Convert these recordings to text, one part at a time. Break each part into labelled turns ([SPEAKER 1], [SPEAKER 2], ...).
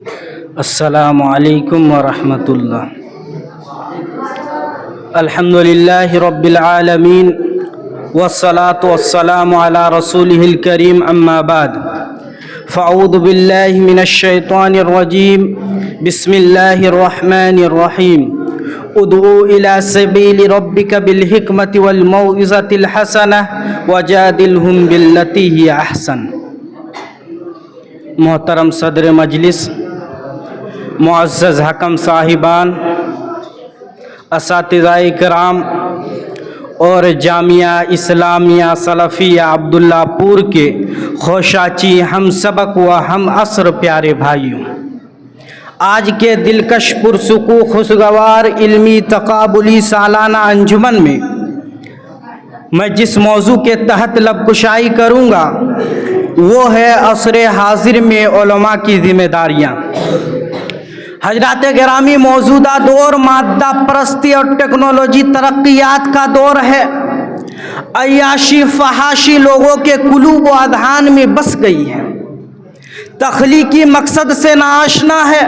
[SPEAKER 1] السلام علیکم ورحمۃ اللہ۔ الحمد للہ رب العالمین والصلاة والسلام علی رسولہ الکریم، اما بعد فاعوذ باللہ من الشیطان الرجیم، بسم اللہ الرحمن الرحیم۔ ادعو الی سبیل ربک بالحکمۃ والموعظۃ الحسنہ وجادلہم باللتی ہی احسن۔ محترم صدر مجلس، معزز حکم صاحبان، اساتذہ کرام اور جامعہ اسلامیہ سلفیہ عبداللہ پور کے خوشاچی ہم سبق و ہم عصر پیارے بھائیوں، آج کے دلکش پرسکو خوشگوار علمی تقابلی سالانہ انجمن میں جس موضوع کے تحت لب کشائی کروں گا وہ ہے عصر حاضر میں علماء کی ذمہ داریاں۔ حضرات گرامی، موجودہ دور مادہ پرستی اور ٹیکنالوجی ترقیات کا دور ہے۔ عیاشی فحاشی لوگوں کے قلوب و اذہان میں بس گئی ہے، تخلیقی مقصد سے ناآشنا ہے،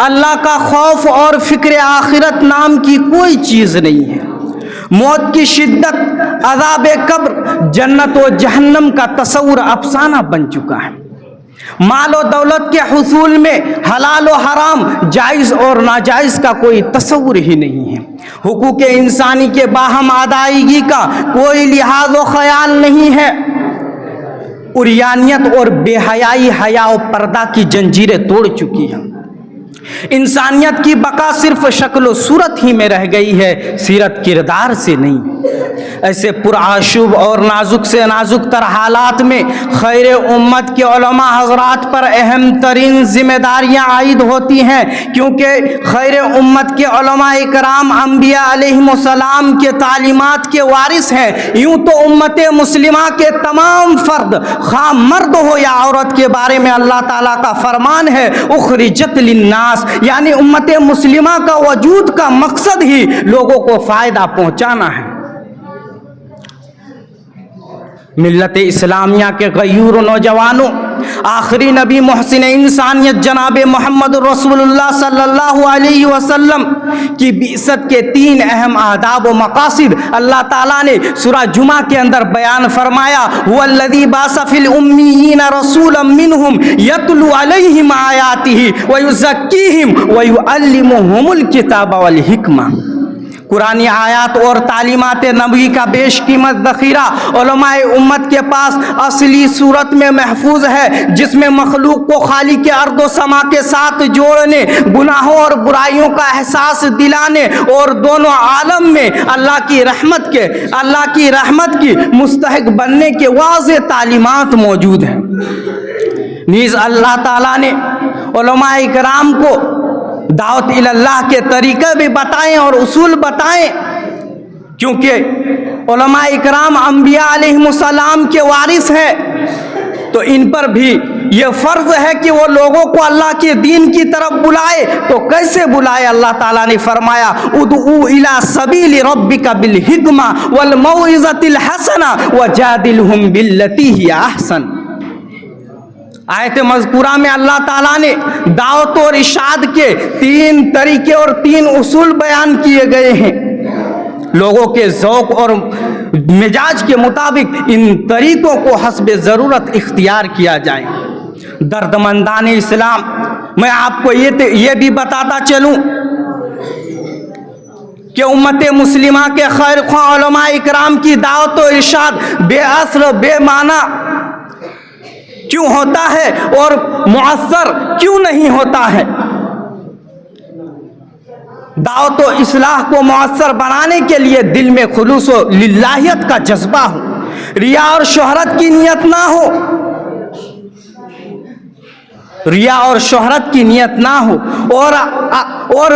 [SPEAKER 1] اللہ کا خوف اور فکر آخرت نام کی کوئی چیز نہیں ہے، موت کی شدت، عذاب قبر، جنت و جہنم کا تصور افسانہ بن چکا ہے، مال و دولت کے حصول میں حلال و حرام، جائز اور ناجائز کا کوئی تصور ہی نہیں ہے، حقوق انسانی کے باہم ادائیگی کا کوئی لحاظ و خیال نہیں ہے، عریانیت اور بے حیائی حیا و پردہ کی جنجیریں توڑ چکی ہیں، انسانیت کی بقا صرف شکل و صورت ہی میں رہ گئی ہے، سیرت کردار سے نہیں۔ ایسے پرآشوب اور نازک سے نازک تر حالات میں خیر امت کے علماء حضرات پر اہم ترین ذمہ داریاں عائد ہوتی ہیں، کیونکہ خیر امت کے علماء اکرام انبیاء علیہم السلام کے تعلیمات کے وارث ہیں۔ یوں تو امت مسلمہ کے تمام فرد، خواہ مرد ہو یا عورت، کے بارے میں اللہ تعالیٰ کا فرمان ہے، اخرجت للناس، یعنی امت مسلمہ کا وجود کا مقصد ہی لوگوں کو فائدہ پہنچانا ہے۔ ملت اسلامیہ کے غیور نوجوانوں، آخری نبی محسن انسانیت جناب محمد رسول اللہ صلی اللہ علیہ وسلم کی بعثت کے 3 اہم آداب و مقاصد اللہ تعالیٰ نے سورہ جمعہ کے اندر بیان فرمایا۔ هو الذی بعث فی الامیین رسولا منہم یتلو علیہم آیاتہ ویزکیہم ویعلمہم الکتاب والحکمہ۔ قرآن آیات اور تعلیمات نبوی کا بیش قیمت ذخیرہ علماء امت کے پاس اصلی صورت میں محفوظ ہے، جس میں مخلوق کو خالق ارض و سما کے ساتھ جوڑنے، گناہوں اور برائیوں کا احساس دلانے اور دونوں عالم میں اللہ کی رحمت کی مستحق بننے کے واضح تعلیمات موجود ہیں۔ نیز اللہ تعالیٰ نے علماء کرام کو دعوت اللہ کے طریقے بھی بتائیں اور اصول بتائیں، کیونکہ علماء اکرام انبیاء علیہم السلام کے وارث ہیں، تو ان پر بھی یہ فرض ہے کہ وہ لوگوں کو اللہ کے دین کی طرف بلائے۔ تو کیسے بلائے؟ اللہ تعالیٰ نے فرمایا، ادعو الی سبیل ربک بالحکمہ والموعظۃ الحسنہ وجادلہم باللتی ہی احسن۔ آیت مذکورہ میں اللہ تعالیٰ نے دعوت اور ارشاد کے 3 طریقے اور 3 اصول بیان کیے گئے ہیں۔ لوگوں کے ذوق اور مزاج کے مطابق ان طریقوں کو حسب ضرورت اختیار کیا جائے۔ دردمندان اسلام، میں آپ کو یہ بھی بتاتا چلوں کہ امت مسلمہ کے خیر خواہ علماء اکرام کی دعوت و ارشاد بے اثر بے معنی کیوں ہوتا ہے اور مؤثر کیوں نہیں ہوتا ہے؟ دعوت و اصلاح کو مؤثر بنانے کے لیے دل میں خلوص و للہیت کا جذبہ ہو، ریا اور شہرت کی نیت نہ ہو، ریا اور شہرت کی نیت نہ ہو، اور اور